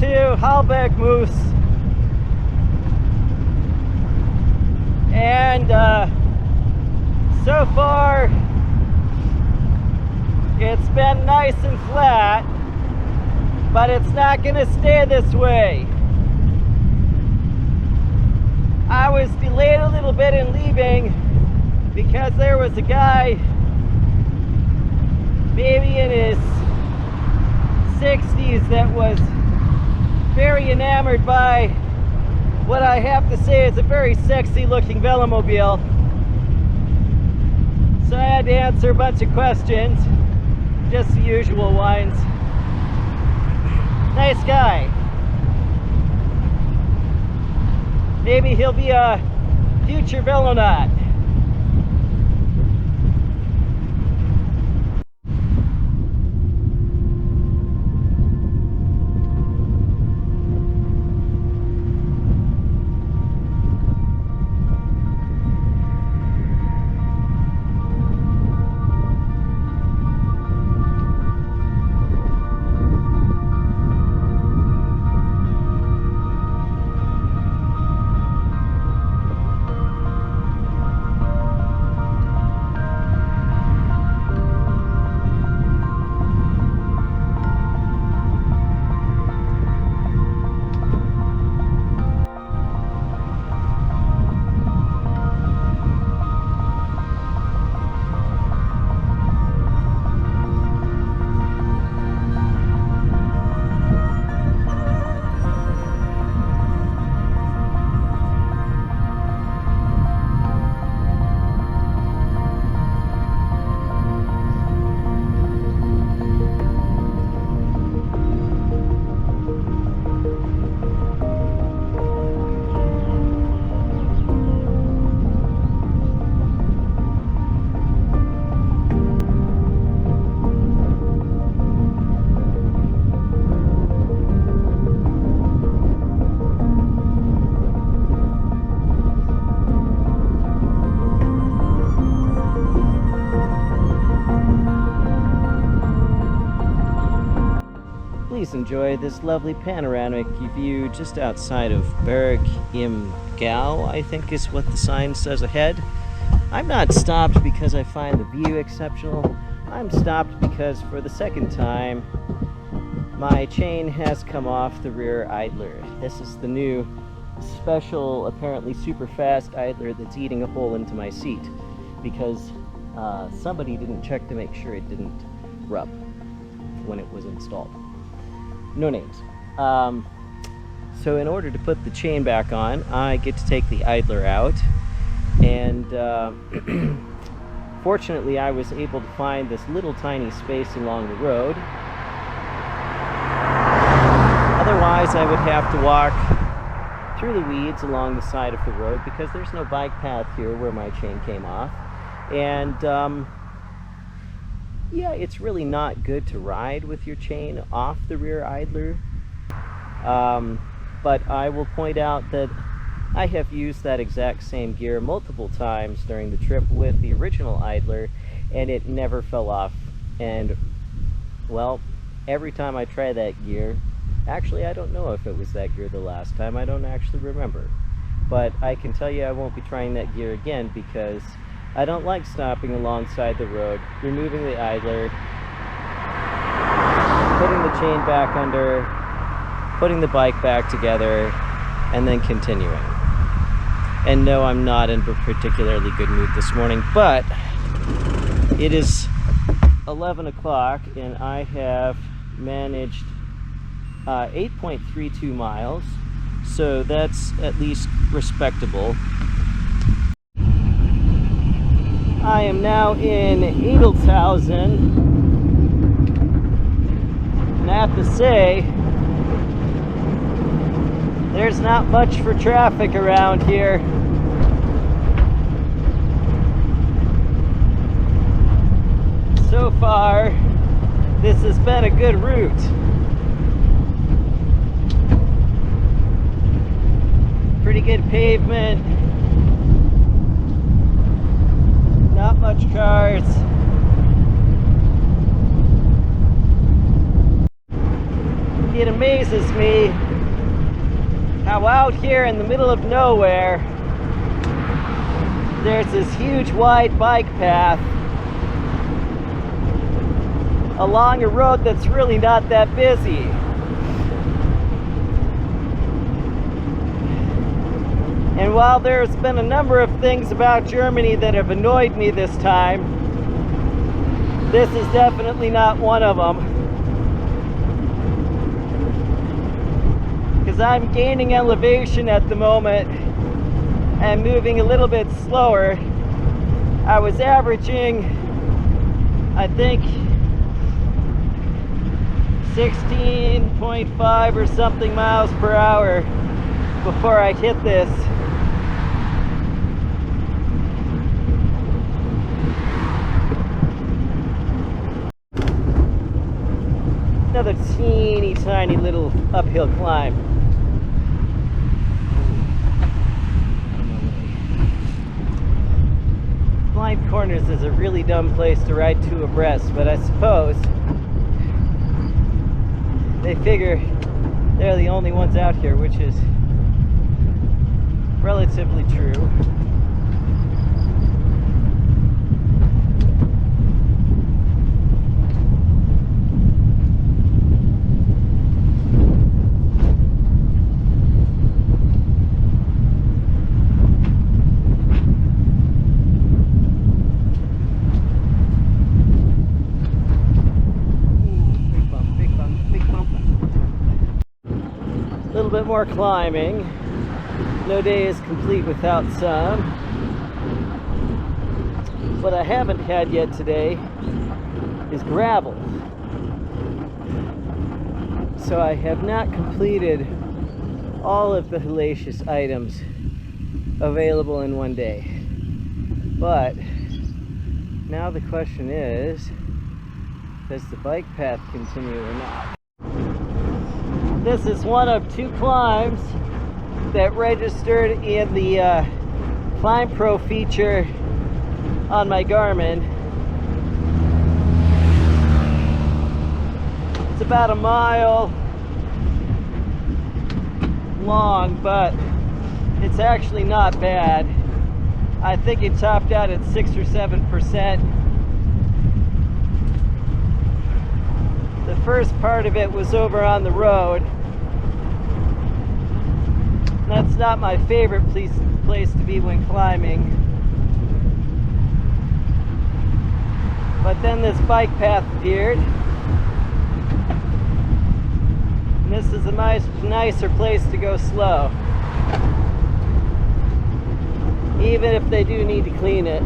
to Halbergmoos, and so far it's been nice and flat, but it's not going to stay this way. I was delayed a little bit in leaving because there was a guy maybe in his 60s that was very enamored by what I have to say is a very sexy looking Velomobile. So I had to answer a bunch of questions, just the usual ones. Nice guy. Maybe he'll be a future velonaut. Please enjoy this lovely panoramic view just outside of Berg im Gau, I think is what the sign says ahead. I'm not stopped because I find the view exceptional. I'm stopped because for the second time my chain has come off the rear idler. This is the new special, apparently super fast idler that's eating a hole into my seat because somebody didn't check to make sure it didn't rub when it was installed. No names. So in order to put the chain back on, I get to take the idler out, and fortunately I was able to find this little tiny space along the road. Otherwise I would have to walk through the weeds along the side of the road because there's no bike path here where my chain came off. And yeah, it's really not good to ride with your chain off the rear idler. But I will point out that I have used that exact same gear multiple times during the trip with the original idler, and it never fell off. And, well, every time I try that gear, actually I don't know if it was that gear the last time, I don't actually remember. But I can tell you I won't be trying that gear again because I don't like stopping alongside the road, removing the idler, putting the chain back under, putting the bike back together, and then continuing. And no, I'm not in a particularly good mood this morning, but it is 11 o'clock and I have managed 8.32 miles, so that's at least respectable. I am now in Edelshausen, and I have to say, there's not much for traffic around here. So far, this has been a good route. Pretty good pavement. Not much cars. It amazes me how out here in the middle of nowhere there's this huge wide bike path along a road that's really not that busy. And while there's been a number of things about Germany that have annoyed me this time, this is definitely not one of them. Because I'm gaining elevation at the moment and moving a little bit slower. I was averaging, I think, 16.5 or something miles per hour before I hit this. Another teeny tiny little uphill climb. Blind corners is a really dumb place to ride two abreast, but I suppose they figure they're the only ones out here, which is relatively true. A little bit more climbing. No day is complete without some. What I haven't had yet today is gravel. So I have not completed all of the hellacious items available in one day. But now the question is, does the bike path continue or not? This is one of two climbs that registered in the Climb Pro feature on my Garmin. It's about a mile long, but it's actually not bad. I think it topped out at 6 or 7%. The first part of it was over on the road. That's not my favorite place to be when climbing. But then this bike path appeared. And this is a nicer place to go slow. Even if they do need to clean it.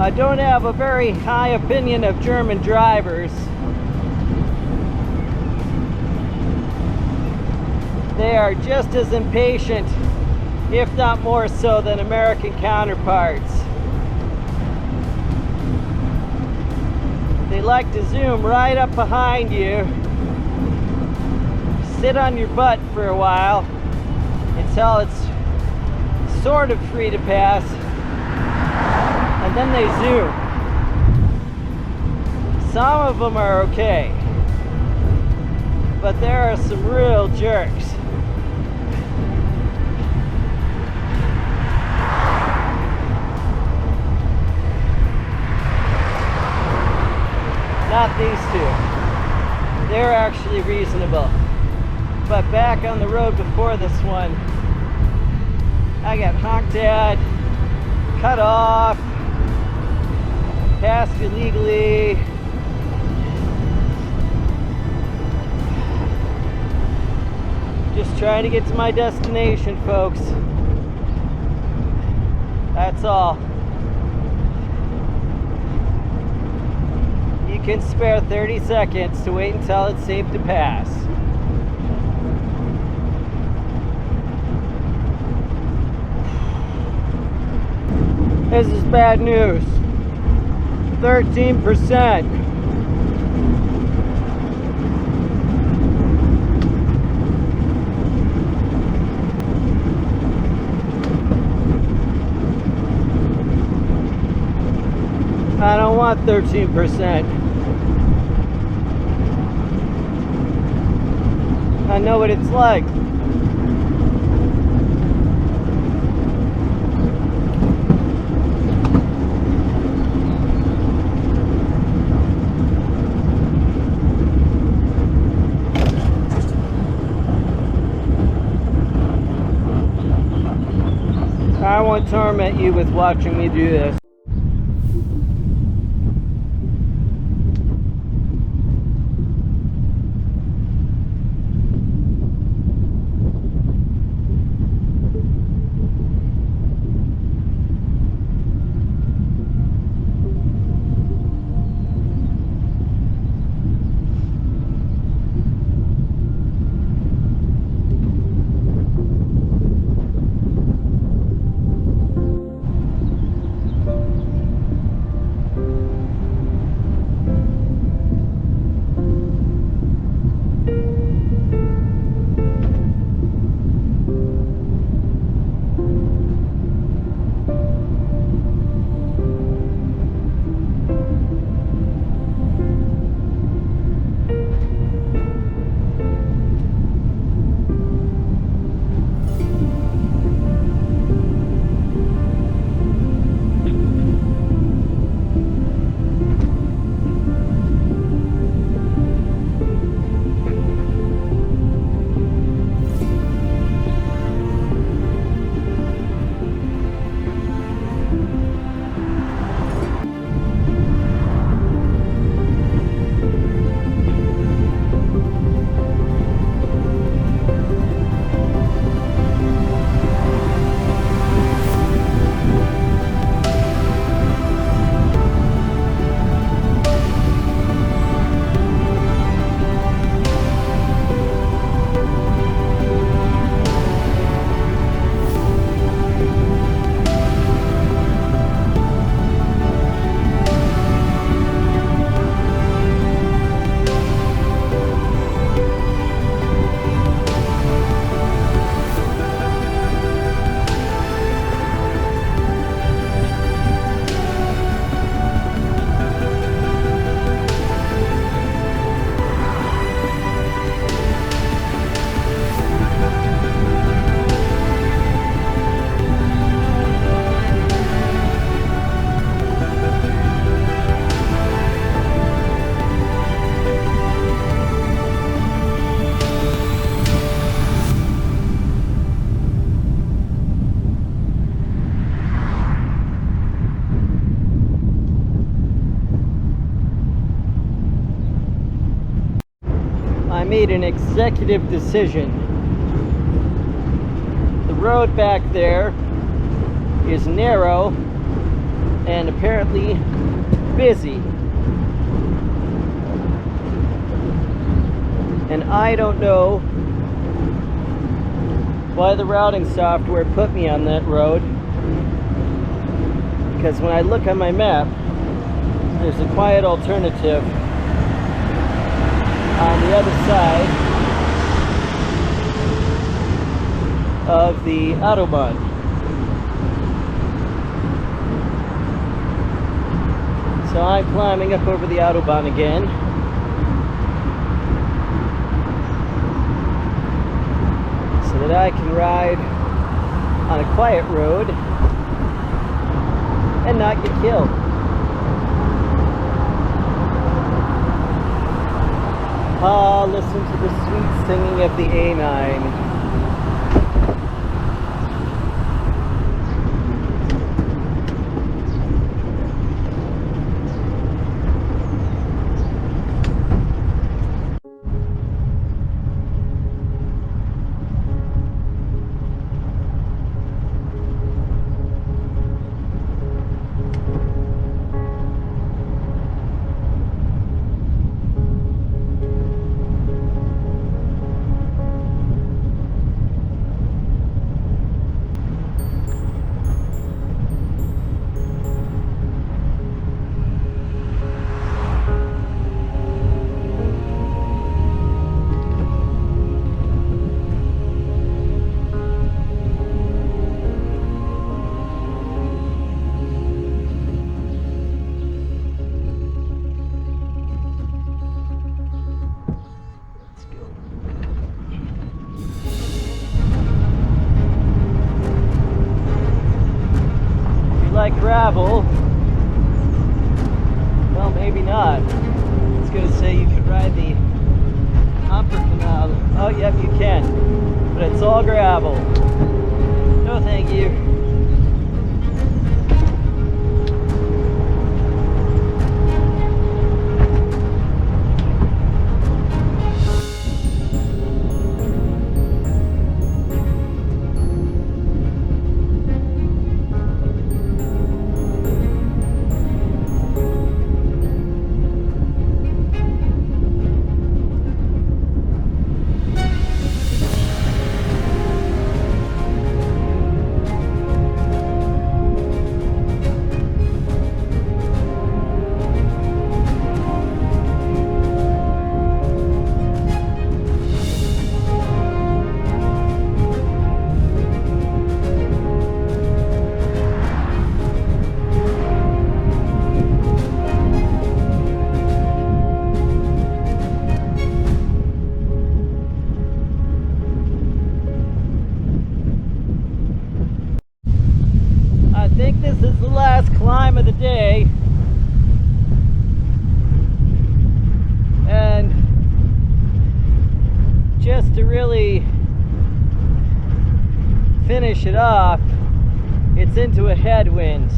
I don't have a very high opinion of German drivers. They are just as impatient, if not more so, than American counterparts. They like to zoom right up behind you, sit on your butt for a while until it's sort of free to pass, and then they zoom. Some of them are okay, but there are some real jerks. Not these two. They're actually reasonable. But back on the road before this one, I got honked at, cut off, passed illegally. Just trying to get to my destination, folks. That's all. You can spare 30 seconds to wait until it's safe to pass. This is bad news. 13%. I don't want 13%. I know what it's like. I won't torment you with watching me do this. I made an executive decision. The road back there is narrow and apparently busy. And I don't know why the routing software put me on that road, because when I look on my map, there's a quiet alternative on the other side of the Autobahn. So I'm climbing up over the Autobahn again. So that I can ride on a quiet road and not get killed. Ah, listen to the sweet singing of the A9. Like gravel, well, maybe not. I was going to say you could ride the Upper Canal. Oh, yep, you can, but it's all gravel. No, thank you. I think this is the last climb of the day, and just to really finish it off, it's into a headwind.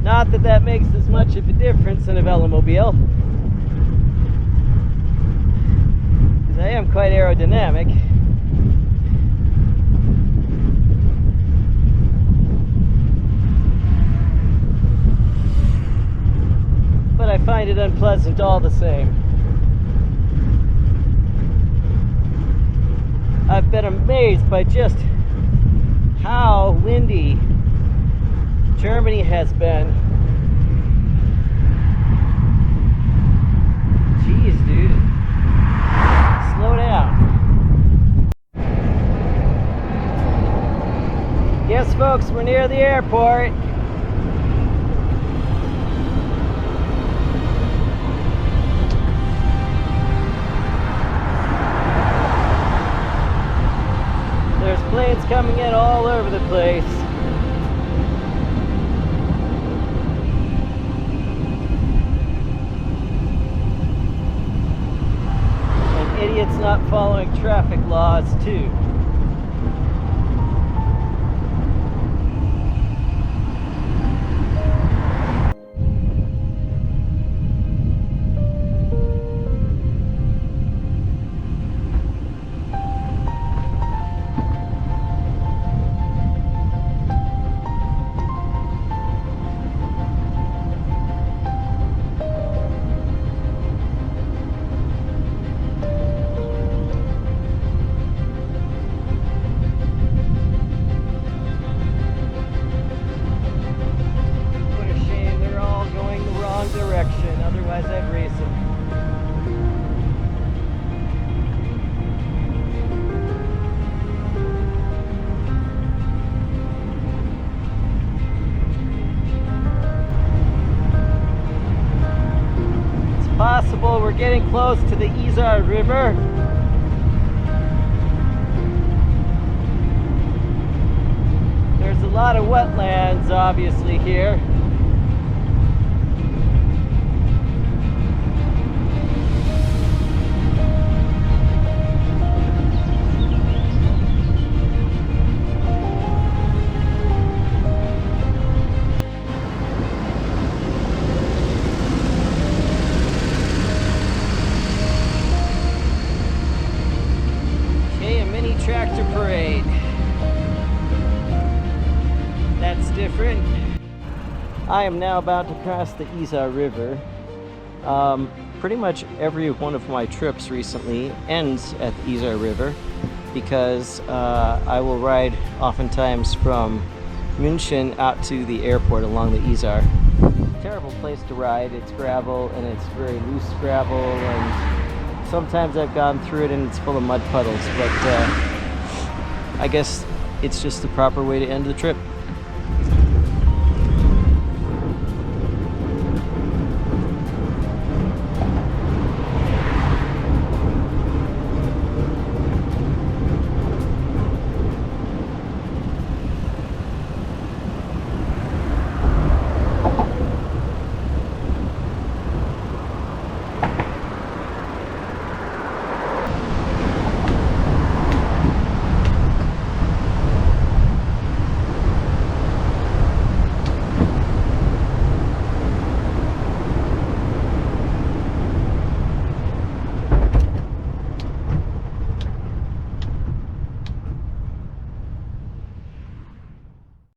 Not that that makes as much of a difference in a Velomobile, because I am quite aerodynamic. But I find it unpleasant all the same. I've been amazed by just how windy Germany has been. Jeez, dude. Slow down. Yes, folks, we're near the airport. There's planes coming in all over the place. And idiots not following traffic laws too. getting close to the Isar River. There's a lot of wetlands, obviously, here. Tractor parade. That's different. I am now about to cross the Isar River. Pretty much every one of my trips recently ends at the Isar River because I will ride oftentimes from München out to the airport along the Isar. Terrible place to ride. It's gravel and it's very loose gravel, and sometimes I've gone through it and it's full of mud puddles, but I guess it's just the proper way to end the trip.